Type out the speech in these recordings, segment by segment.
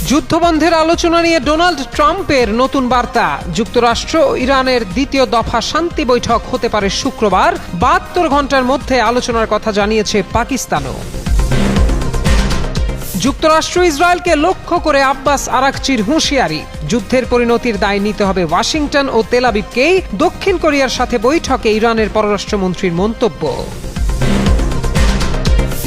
যুদ্ধবন্ধের আলোচনা নিয়ে ডোনাল্ড ট্রাম্পের নতুন বার্তা। যুক্তরাষ্ট্র ও ইরানের দ্বিতীয় দফা শান্তি বৈঠক হতে পারে শুক্রবার। ৭২ ঘন্টার মধ্যে আলোচনার কথা জানিয়েছে পাকিস্তানও। যুক্তরাষ্ট্র ইসরায়েলকে লক্ষ্য করে আব্বাস আরাকচির হুঁশিয়ারি। যুদ্ধের পরিণতির দায় নিতে হবে ওয়াশিংটন ও তেল আবিবকেই। দক্ষিণ কোরিয়ার সাথে বৈঠকে ইরানের পররাষ্ট্রমন্ত্রীর মন্তব্য।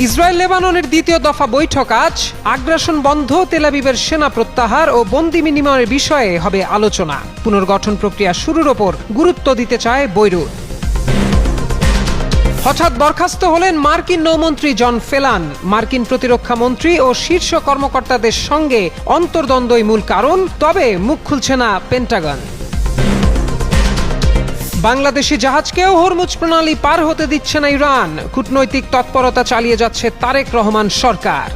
ইসরায়েল লেবাননের দ্বিতীয় দফা বৈঠক আজ। আগ্রাসন বন্ধ, তেল আবিবের সেনা প্রত্যাহার ও বন্দি বিনিময়ের বিষয়ে হবে আলোচনা। পুনর্গঠন প্রক্রিয়া শুরুর ওপর গুরুত্ব দিতে চায় বৈরুত। হঠাৎ বরখাস্ত হলেন মার্কিন নৌমন্ত্রী জন ফেলান। মার্কিন প্রতিরক্ষা মন্ত্রী ও শীর্ষ কর্মকর্তাদের সঙ্গে অন্তর্দ্বন্দ্বই মূল কারণ, তবে মুখ খুলছে না পেন্টাগন। বাংলাদেশি জাহাজকেও হরমুজ প্রণালী পার হতে দিচ্ছে না ইরান। কূটনৈতিক তৎপরতা চালিয়ে যাচ্ছে তারেক রহমান সরকার।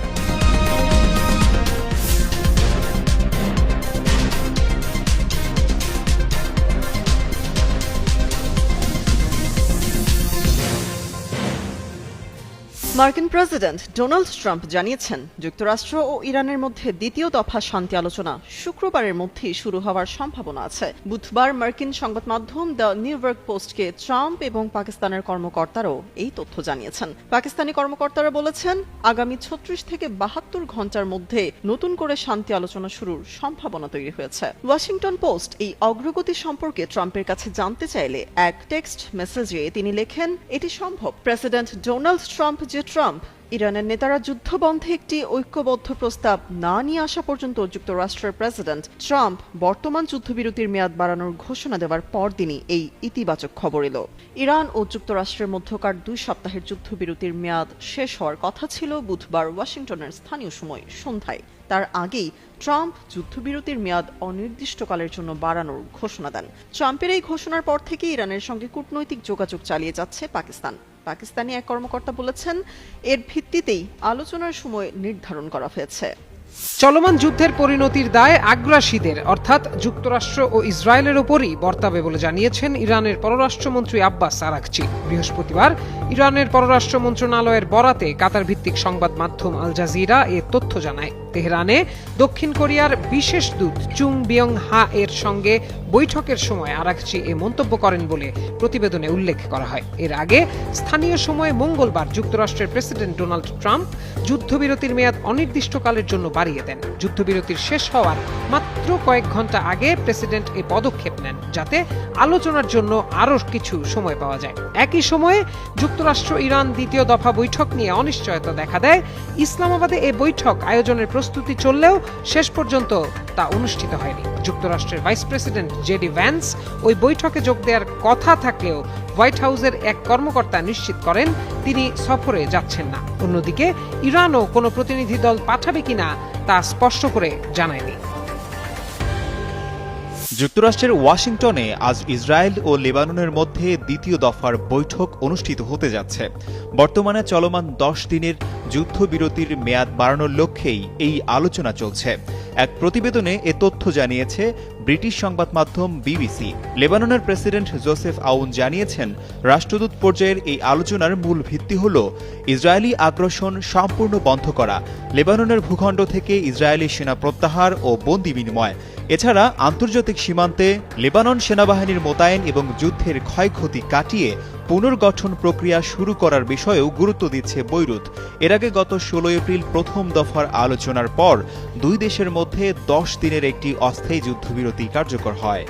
মার্কিন প্রেসিডেন্ট ডোনাল্ড ট্রাম্প জানিয়েছেন, যুক্তরাষ্ট্র ও ইরানের মধ্যে দ্বিতীয় দফা শান্তি আলোচনা শুক্রবারের মধ্যেই শুরু হওয়ার সম্ভাবনা আছে। বুধবার মার্কিন সংবাদ মাধ্যম দ্য নিউ ইয়র্ক পোস্টকে ট্রাম্প এবং পাকিস্তানের কর্মকর্তারাও এই তথ্য জানিয়েছেন। পাকিস্তানি কর্মকর্তারা বলেছেন, আগামী ৩৬ থেকে ৭২ ঘন্টার মধ্যে নতুন করে শান্তি আলোচনা শুরুর সম্ভাবনা তৈরি হয়েছে। ওয়াশিংটন পোস্ট এই অগ্রগতি সম্পর্কে ট্রাম্পের কাছে জানতে চাইলে এক টেক্সট মেসেজে তিনি লেখেন, এটি সম্ভব। প্রেসিডেন্ট ডোনাল্ড ট্রাম্প ইরানের নেতারা যুদ্ধবন্ধে একটি ঐক্যবদ্ধ প্রস্তাব না নিয়ে আসা পর্যন্ত যুক্তরাষ্ট্রের প্রেসিডেন্ট ট্রাম্প বর্তমান যুদ্ধবিরতির মেয়াদ বাড়ানোর ঘোষণা দেওয়ার পরদিনই এই ইতিবাচক খবর এলো। ইরান ও যুক্তরাষ্ট্রের মধ্যকার ২ সপ্তাহের যুদ্ধবিরতির মেয়াদ শেষ হওয়ার কথা ছিল বুধবার ওয়াশিংটনের স্থানীয় সময় সন্ধ্যায়। তার আগেই ট্রাম্প যুদ্ধবিরতির মেয়াদ অনির্দিষ্টকালের জন্য বাড়ানোর ঘোষণা দেন। ট্রাম্পের এই ঘোষণার পর থেকে ইরানের সঙ্গে কূটনৈতিক যোগাযোগ চালিয়ে যাচ্ছে পাকিস্তান। পাকিস্তানি এক কর্মকর্তা বলেছেন, এর ভিত্তিতেই আলোচনার সময় নির্ধারণ করা হয়েছে। চলমান যুদ্ধের পরিণতির দায় আগ্রাসীদের অর্থাৎ যুক্তরাষ্ট্র ও ইসরায়েলের ওপরই বর্তাবে বলে জানিয়েছেন ইরানের পররাষ্ট্রমন্ত্রী আব্বাস আরাকচি। বৃহস্পতিবার ইরানের পররাষ্ট্র মন্ত্রণালয়ের বরাতে কাতার ভিত্তিক সংবাদ মাধ্যম আল জাজিরা এ তথ্য জানায়। তেহরানে দক্ষিণ কোরিয়ার বিশেষ দূত চুং বিয়ং হা এর সঙ্গে বৈঠকের সময় আরাকচি এ মন্তব্য করেন বলে প্রতিবেদনে উল্লেখ করা হয়। এর আগে স্থানীয় সময় মঙ্গলবার যুক্তরাষ্ট্রের প্রেসিডেন্ট ডোনাল্ড ট্রাম্প যুদ্ধবিরতির মেয়াদ অনির্দিষ্টকালের জন্য বাড়িয়ে দেন। যুদ্ধবিরতির শেষ হওয়ার মাত্র কয়েক ঘন্টা আগে প্রেসিডেন্ট এই পদক্ষেপ নেন, যাতে আলোচনার জন্য আরও কিছু সময় পাওয়া যায়। একই সময়ে যুক্তরাষ্ট্র ইরান দ্বিতীয় দফা বৈঠক নিয়ে অনিশ্চয়তা দেখা দেয়। ইসলামাবাদে এই বৈঠক আয়োজনের প্রস্তুতি চললেও শেষ পর্যন্ত তা অনুষ্ঠিত হয়নি। যুক্তরাষ্ট্রের ভাইস প্রেসিডেন্ট জেডি ভ্যান্স ওই বৈঠকে যোগ দেওয়ার কথা থাকলেও হোয়াইট হাউসের এক কর্মকর্তা নিশ্চিত করেন তিনি সফরে যাচ্ছেন না। অন্যদিকে ইরানও কোনো প্রতিনিধি দল পাঠাবে কিনা তা স্পষ্ট করে জানায়নি। যুক্তরাষ্ট্রের ওয়াশিংটনে আজ ইসরায়েল ও লেবাননের মধ্যে দ্বিতীয় দফার বৈঠক অনুষ্ঠিত হতে যাচ্ছে। বর্তমানে চলমান ১০ দিনের যুদ্ধবিরতির মেয়াদ বাড়ানোর লক্ষ্যেই এই আলোচনা চলছে। এক প্রতিবেদনে এ তথ্য জানিয়েছে ব্রিটিশ সংবাদ মাধ্যম বিবিসি। লেবাননের প্রেসিডেন্ট জোসেফ আউন জানিয়েছেন, রাষ্ট্রদূত পর্যায়ের এই আলোচনার মূল ভিত্তি হল ইসরায়েলি আগ্রাসন সম্পূর্ণ বন্ধ করা, লেবাননের ভূখণ্ড থেকে ইসরায়েলি সেনা প্রত্যাহার ও বন্দি বিনিময়। এছাড়া আন্তর্জাতিক সীমান্তে লেবানন সেনাবাহিনীর মোতায়েন এবং যুদ্ধের ক্ষয়ক্ষতি কাটিয়ে পুনর্গঠন প্রক্রিয়া শুরু করার বিষয়েও গুরুত্ব দিচ্ছে বৈরুত। এর আগে গত ১৬ এপ্রিল প্রথম দফার আলোচনার পর ২ দেশের মধ্যে ১০ দিনের একটি অস্থায়ী যুদ্ধবিরতি কার্যকর হয়।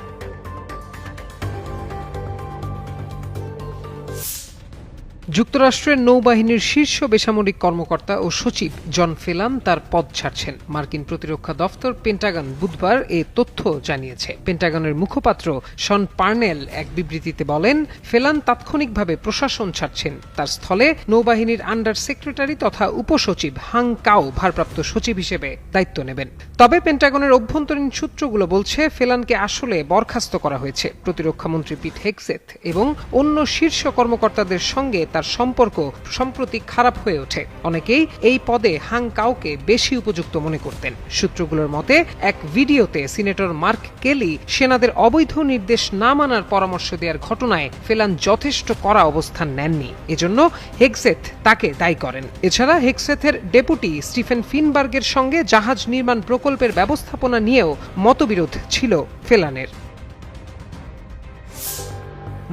যুক্তরাষ্ট্রের নৌবাহিনীর শীর্ষ বেসামরিক কর্মকর্তা ও সচিব জন ফেলান তার পদ ছাড়ছেন। মার্কিন প্রতিরক্ষা দফতর পেন্টাগন বুধবার এ তথ্য জানিয়েছে। পেন্টাগনের মুখপাত্র শন পার্নেল এক বিবৃতিতে বলেন, ফেলান তাৎক্ষণিকভাবে প্রশাসন ছাড়ছেন। তার স্থলে নৌবাহিনীর আন্ডার সেক্রেটারি তথা উপসচিব হাং কাও ভারপ্রাপ্ত সচিব হিসেবে দায়িত্ব নেবেন। তবে পেন্টাগনের অভ্যন্তরীণ সূত্রগুলো বলছে, ফেলানকে আসলে বরখাস্ত করা হয়েছে। প্রতিরক্ষামন্ত্রী পিট হেগসেথ এবং অন্য শীর্ষ কর্মকর্তাদের সঙ্গে তার আমেরিকার সম্পর্ক সম্প্রতি খারাপ হয়ে ওঠে। অনেকেই এই পদে হাং কাওকে বেশি উপযুক্ত মনে করতেন। সূত্রগুলোর মতে এক ভিডিওতে সিনেটর মার্ক কেলি সেনাদের অবৈধ নির্দেশ না মানার পরামর্শ দেওয়ার ঘটনায় ফেলান যথেষ্ট কড়া অবস্থান নেননি। এজন্য হেগসেথ তাকে দায়ী করেন। এছাড়া হেগসেথের ডেপুটি স্টিফেন ফিনবার্গের সঙ্গে জাহাজ নির্মাণ প্রকল্পের ব্যবস্থাপনা নিয়েও মতবিরোধ ছিল ফেলানের।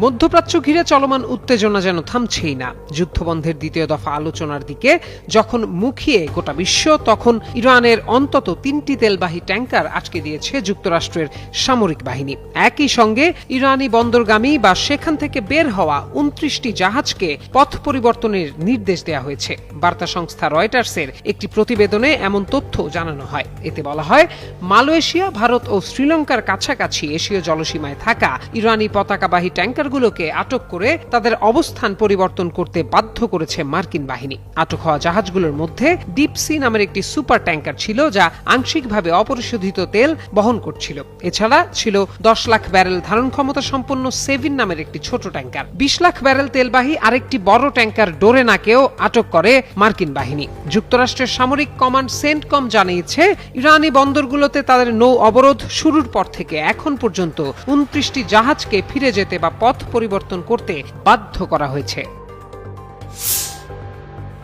মধ্যপ্রাচ্য ঘিরে চলমান উত্তেজনা যেন থামছেই না। যুদ্ধবন্ধের দ্বিতীয় দফা আলোচনার দিকে যখন মুখিয়ে গোটা বিশ্ব, তখন ইরানের অন্তত 3টি তেলবাহী ট্যাঙ্কার আটকে দিয়েছে যুক্তরাষ্ট্রের সামরিক বাহিনী। একই সঙ্গে ইরানি বন্দরগামী বা সেখান থেকে বের হওয়া 29টি জাহাজকে পথ পরিবর্তনের নির্দেশ দেওয়া হয়েছে। বার্তা সংস্থা রয়টার্সের একটি প্রতিবেদনে এমন তথ্য জানানো হয়। এতে বলা হয়, মালয়েশিয়া, ভারত ও শ্রীলঙ্কার কাছাকাছি এশীয় জলসীমায় থাকা ইরানি পতাকাবাহী ট্যাঙ্কার গুলোকে আটক করে তাদের অবস্থান পরিবর্তন করতে বাধ্য করেছে মার্কিন বাহিনী। আটক হওয়া জাহাজগুলোর মধ্যে ডিপসি নামের একটি সুপার ট্যাঙ্কার ছিল, যা আংশিকভাবে অপরিশোধিত তেল বহন করছিল। এছাড়া ছিল 10 লাখ ব্যারেল ধারণ ক্ষমতা সম্পন্ন সেভিন নামের একটি ছোট ট্যাঙ্কার। 20 লাখ ব্যারেল তেলবাহী আরেকটি বড় ট্যাঙ্কার ডোরেনাকেও আটক করে মার্কিন বাহিনী। যুক্তরাষ্ট্রের সামরিক কমান্ড সেন্টকম জানিয়েছে, ইরানি বন্দরগুলোতে তাদের নৌ অবরোধ শুরুর পর থেকে এখন পর্যন্ত 29টি জাহাজকে ফিরে যেতে বা পথ পরিবর্তন করতে বাধ্য করা হয়েছে।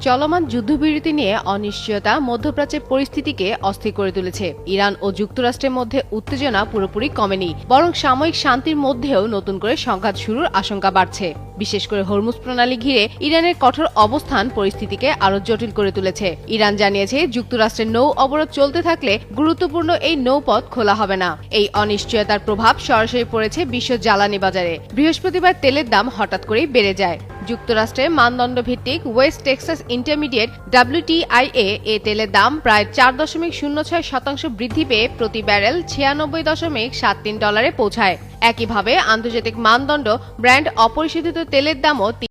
চলমান যুদ্ধবিরতি নিয়ে অনিশ্চয়তা মধ্যপ্রাচ্যের পরিস্থিতিকে অস্থির করে তুলেছে। ইরান ও যুক্তরাষ্ট্রের মধ্যে উত্তেজনা পুরোপুরি কমেনি, বরং সাময়িক শান্তির মধ্যেও নতুন করে সংঘাত শুরুর আশঙ্কা বাড়ছে। বিশেষ করে হরমুজ প্রণালী ঘিরে ইরানের কঠোর অবস্থান পরিস্থিতিকে আরো জটিল করে তুলেছে। ইরান জানিয়েছে, যুক্তরাষ্ট্রের নৌ অবরোধ চলতে থাকলে গুরুত্বপূর্ণ এই নৌপথ খোলা হবে না। এই অনিশ্চয়তার প্রভাব সরাসরি পড়েছে বিশ্ব জ্বালানি বাজারে। বৃহস্পতিবার তেলের দাম হঠাৎ করেই বেড়ে যায়। যুক্তরাষ্ট্রে মানদণ্ড ভিত্তিক ওয়েস্ট টেক্সাস ইন্টারমিডিয়েট WTIA এ তেলের দাম প্রায় 4.06% বৃদ্ধি পেয়ে প্রতি ব্যারেল $96.73 পৌঁছায়। একইভাবে আন্তর্জাতিক মানদণ্ড ব্র্যান্ড অপরিশোধিত তেলের দামও